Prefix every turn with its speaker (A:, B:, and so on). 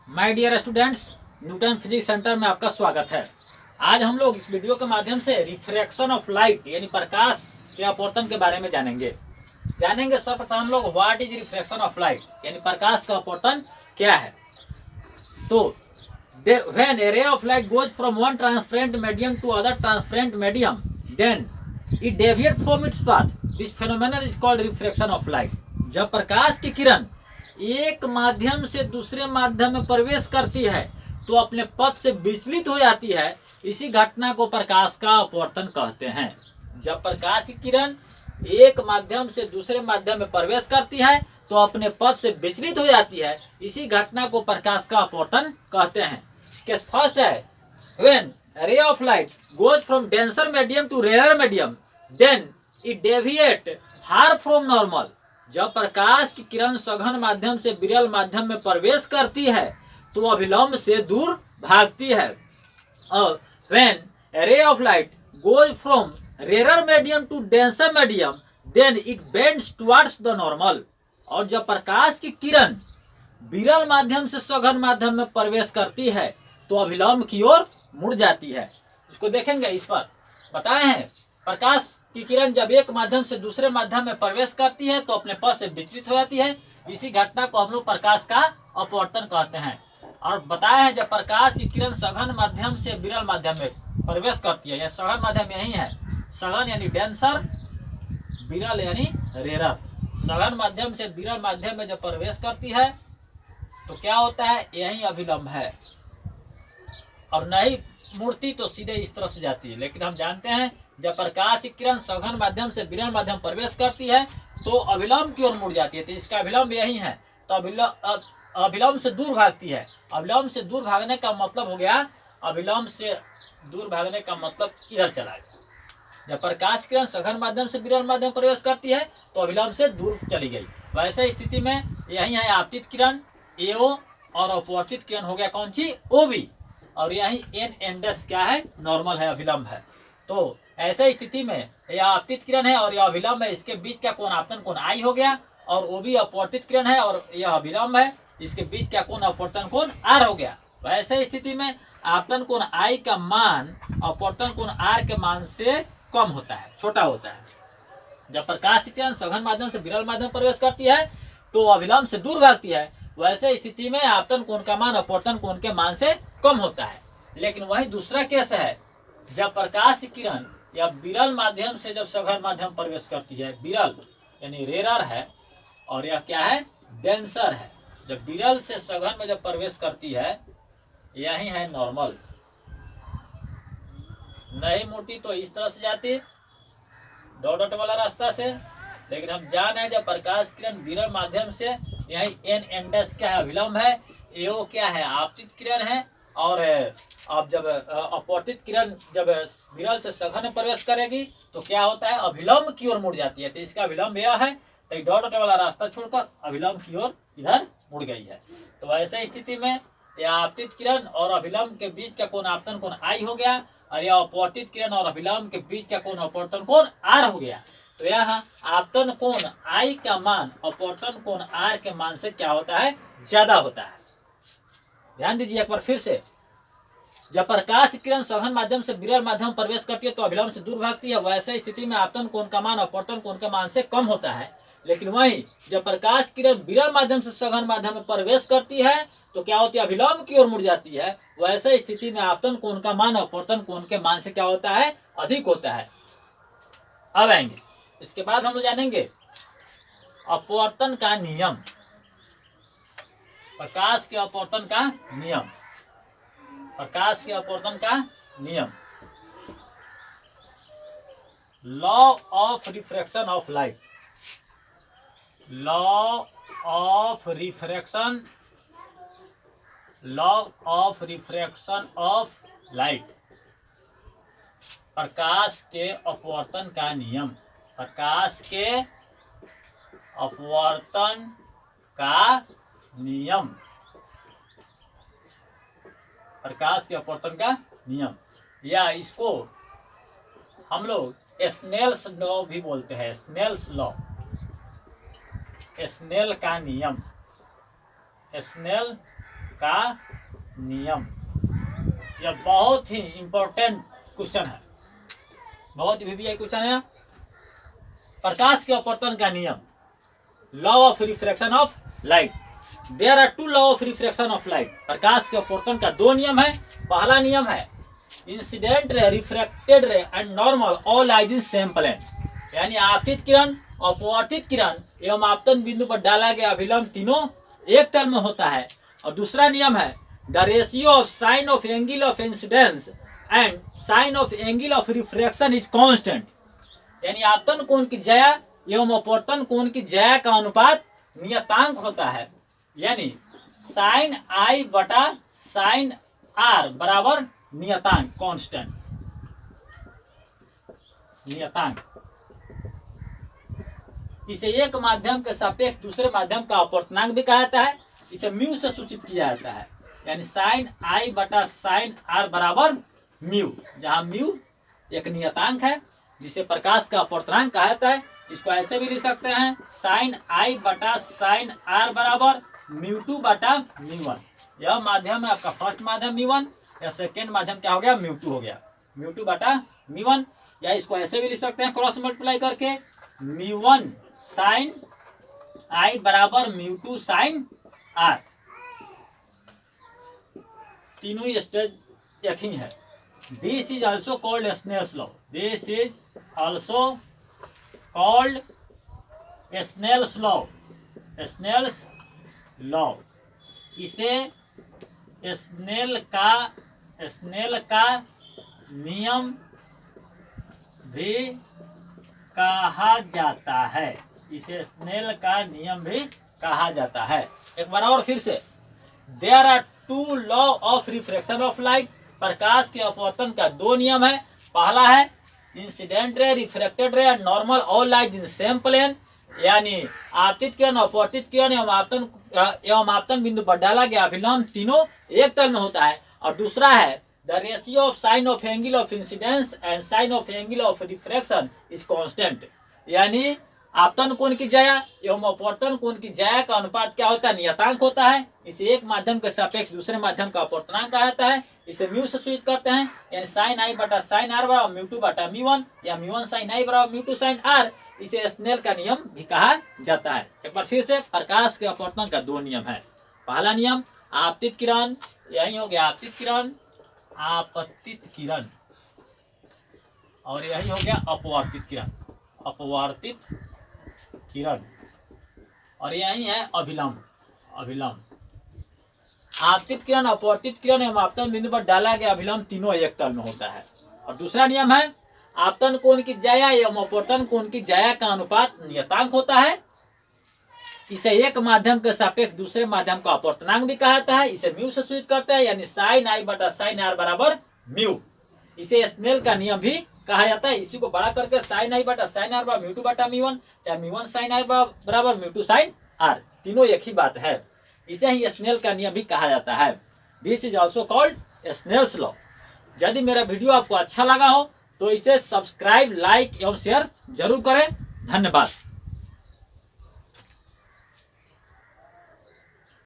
A: My dear students, Newton physics centre में आपका स्वागत है। आज हम लोग इस वीडियो के माध्यम से रिफ्रैक्शन ऑफ लाइट यानी प्रकाश के अपवर्तन के बारे में जानेंगे। सर्वप्रथम हम लोग what is refraction of light यानी प्रकाश का अपवर्तन क्या है। तो when a ray of light goes from one transparent medium to other transparent medium then it deviate from its path, this phenomenon is called refraction of light. जब प्रकाश की किरण एक माध्यम से दूसरे माध्यम में प्रवेश करती है तो अपने पथ से विचलित हो जाती है। इसी घटना को प्रकाश का अपवर्तन कहते हैं। जब प्रकाश की किरण एक माध्यम से दूसरे माध्यम में प्रवेश करती है तो अपने पथ से विचलित हो जाती है। इसी घटना को प्रकाश का अपवर्तन कहते हैं। केस फर्स्ट है when ray of light goes from denser medium to rare medium then it deviate far from normal. जब प्रकाश की किरण सघन माध्यम से विरल माध्यम में प्रवेश करती है तो अभिलंब से दूर भागती है। और when ray of light goes from rare medium to denser medium then it bends towards the normal. और जब प्रकाश की किरण विरल माध्यम से सघन माध्यम में प्रवेश करती है तो अभिलंब की ओर मुड़ जाती है। इसको देखेंगे, इस पर बताए हैं प्रकाश की किरण जब एक माध्यम से दूसरे माध्यम में प्रवेश करती है तो अपने पथ से विचलित हो जाती है। इसी घटना को हम लोग प्रकाश का अपवर्तन कहते हैं। और बताया है जब प्रकाश की किरण सघन माध्यम से विरल माध्यम में प्रवेश करती है, या सघन माध्यम यही है, सघन यानी डेंसर, विरल यानी रेयर। सघन माध्यम से विरल माध्यम में जब प्रवेश करती है तो क्या होता है, यही अभिलंब है। और नहीं मुड़ती तो सीधे इस तरह से जाती है। लेकिन हम जानते हैं जब प्रकाश की किरण सघन माध्यम से विरल माध्यम प्रवेश करती है तो अभिलंब की ओर मुड़ जाती है। तो इसका अभिलंब यही है, तो अभिलंब से दूर भागती है। अभिलंब से दूर भागने का मतलब हो गया, अभिलंब से दूर भागने का मतलब इधर चला गया। जब प्रकाश किरण सघन माध्यम से विरल माध्यम प्रवेश करती है तो अभिलंब से दूर चली गई। वैसे स्थिति में यही है आपतित किरण AO और अपवर्तित किरण हो गया कौन सी, OB। और यही एन एंडस क्या है, नॉर्मल है, अभिलंब है। तो ऐसे स्थिति में यह आपतित किरण है और यह अभिलंब है, इसके बीच का कोण आपतन कोण I हो गया। और OB अपवर्तित किरण है और यह अभिलंब है, इसके बीच का कोण अपवर्तन कोण R हो गया। वैसे स्थिति में आपतन कोण I का मान अपवर्तन कोण R के मान से कम होता है, छोटा होता है। जब प्रकाश की किरण सघन माध्यम से विरल माध्यम प्रवेश करती है तो अभिलंब से दूर भागती है। वैसे स्थिति में आपतन कोण का मान अपवर्तन कोण के मान से कम होता है। लेकिन वही दूसरा केस है जब प्रकाश की किरण या विरल माध्यम से जब सघन माध्यम प्रवेश करती है, विरल यानी रेयर है और यह क्या है, डेंसर है। जब विरल से सघन में जब प्रवेश करती है, यही है नॉर्मल। नहीं मुड़ती तो इस तरह से जाती डॉट डॉट वाला रास्ता से। लेकिन हम जान है जब प्रकाश किरण विरल माध्यम से, यही एन एंडस क्या है, अभिलंब है, AO क्या है, आपतित किरण है। और अब जब अपवर्तित किरण जब विरल से सघन में प्रवेश करेगी तो क्या होता है, अभिलंब की ओर मुड़ जाती है। तो इसका अभिलंब यह है, तो डॉट डॉट वाला रास्ता छोड़कर अभिलंब की ओर इधर मुड़ गई है। तो ऐसे स्थिति में यह आपतित किरण और अभिलंब के बीच का कोण आपतन कोण I हो गया और यह अपवर्तित किरण और अभिलंब के बीच का कोण अपवर्तन कोण R हो गया। तो यह आपतन कोण I का मान अपवर्तन कोण R के मान से क्या होता है, ज्यादा होता है। ध्यान दीजिए एक बार फिर से, जब प्रकाश की किरण सघन माध्यम से विरल माध्यम प्रवेश करती है तो अभिलंब से दूर भागती है। वैसे स्थिति में आपतन कोण का मान अपवर्तन कोण के मान से कम होता है। लेकिन वहीं जब प्रकाश की किरण विरल माध्यम से सघन माध्यम में प्रवेश करती है तो क्या होती है, अभिलंब की ओर मुड़ जाती है। वैसे स्थिति में आपतन कोण का मान अपवर्तन कोण के मान से क्या होता है, अधिक होता है। अब आएंगे इसके बाद हम लोग जानेंगे अपवर्तन का नियम, प्रकाश के अपवर्तन का नियम। प्रकाश के अपवर्तन का नियम, law of refraction of light. Law of refraction, law of refraction of light, प्रकाश के अपवर्तन का नियम। प्रकाश के अपवर्तन का नियम, प्रकाश के अपवर्तन का नियम, या इसको हम लोग स्नेल्स लॉ भी बोलते हैं। स्नेल्स लॉ, स्नेल का नियम, स्नेल का नियम। यह बहुत ही इंपॉर्टेंट क्वेश्चन है, बहुत ही VVI क्वेश्चन है। प्रकाश के अपवर्तन का नियम, law of refraction of light. There are two law of refraction of light. प्रकाश के अपवर्तन का दो नियम है। पहला नियम है incident ray, refracted ray and normal all lies in same plane, यानी आपतित किरण, अपवर्तित किरण एवं आपतन बिंदु पर डाला गया अभिलंब तीनों एक तल में होता है। और दूसरा नियम है the ratio of sine of angle of incidence and sine of angle of refraction is constant, यानी आपतन कोण की ज्या एवं अपवर्तन कोण की ज्या का अनुपात नियतांक होता है, यानी साइन आई बटा साइन आर बराबर नियतांक, कांस्टेंट नियतांक। इसे एक माध्यम के सापेक्ष दूसरे माध्यम का अपवर्तनांक भी कहा जाता है। इसे म्यू से सूचित किया जाता है, यानी साइन आई बटा साइन आर बराबर म्यू, जहां म्यू एक नियतांक है जिसे प्रकाश का अपवर्तनांक कहा जाता है। इसको ऐसे भी लिख सकते हैं साइन आई बटा साइन आर बराबर म्यू टू बटा म्यू वन। यह माध्यम है आपका फर्स्ट माध्यम म्यू वन, या सेकेंड माध्यम क्या हो गया म्यू टू हो गया, म्यू टू बटा म्यू वन। या इसको ऐसे भी लिख सकते हैं क्रॉस मल्टीप्लाई करके म्यू वन साइन आई बराबर म्यू टू साइन आर। तीनों ही स्टेज एक ही है। This is also called Snell's law. This is also called Snell's law. Snell's law, इसे स्नेल का नियम भी कहा जाता है। इसे स्नेल का नियम भी कहा जाता है। एक बार और फिर से, there are two law of refraction of light. प्रकाश के अपवर्तन का दो नियम है। पहला है incident ray, refracted ray, normal all lies in same plane, यानी आपतित किरण, अपवर्तित किरण एवं आपतन बिंदु पर डाला गया अभिलंब तीनों एक तल में होता है। और दूसरा है the ratio of sine of angle of incidence and sine of angle of refraction is constant, यानी आपतन कोण की ज्या एवं अपवर्तन कोण की ज्या का अनुपात क्या होता है, नियतांक होता है। इसे एक माध्यम के सापेक्ष दूसरे माध्यम का अपवर्तनांक कहा जाता है। इसे म्यू से सूचित करते हैं, यानी साइन आई बटा साइन आर बराबर म्यू टू बटा म्यू वन, या म्यू वन साइन आई बराबर म्यू टू साइन आर। इसे स्नेल का नियम भी कहा जाता है। एक बार फिर से, प्रकाश के अपवर्तन का दो नियम है। पहला नियम आपतित किरण, यही हो गया आपतित किरण, आपतित किरण, और यही हो गया अपवर्तित किरण, अपवर्तित किरण, और यही है अभिलंब, अभिलंब। आपतित किरण, अपवर्तित किरण एवं आपतन बिंदु पर डाला गया अभिलंब तीनों एक तल में होता है। और दूसरा नियम है आपतन कोण की ज्या एवं अपवर्तन कोण की ज्या का अनुपात नियतांक होता है। इसे एक माध्यम के सापेक्ष दूसरे माध्यम का अपवर्तनांक भी कहा जाता है। इसे म्यू से सूचित करते हैं, यानी साइन आई बटा साइन आर बराबर म्यू। इसे स्नेल का नियम भी कहा जाता है। इसी को बड़ा करके साइन आई बटा साइन आर बराबर म्यू टू बटा म्यू वन, चाहे म्यू वन साइन आई बराबर म्यू टू साइन आर, तीनों एक ही बात है। इसे ही स्नेल का नियम भी कहा जाता है। This is also called Snell's law. यदि मेरा वीडियो आपको अच्छा लगा हो तो इसे सब्सक्राइब, लाइक एवं शेयर जरूर करें। धन्यवाद।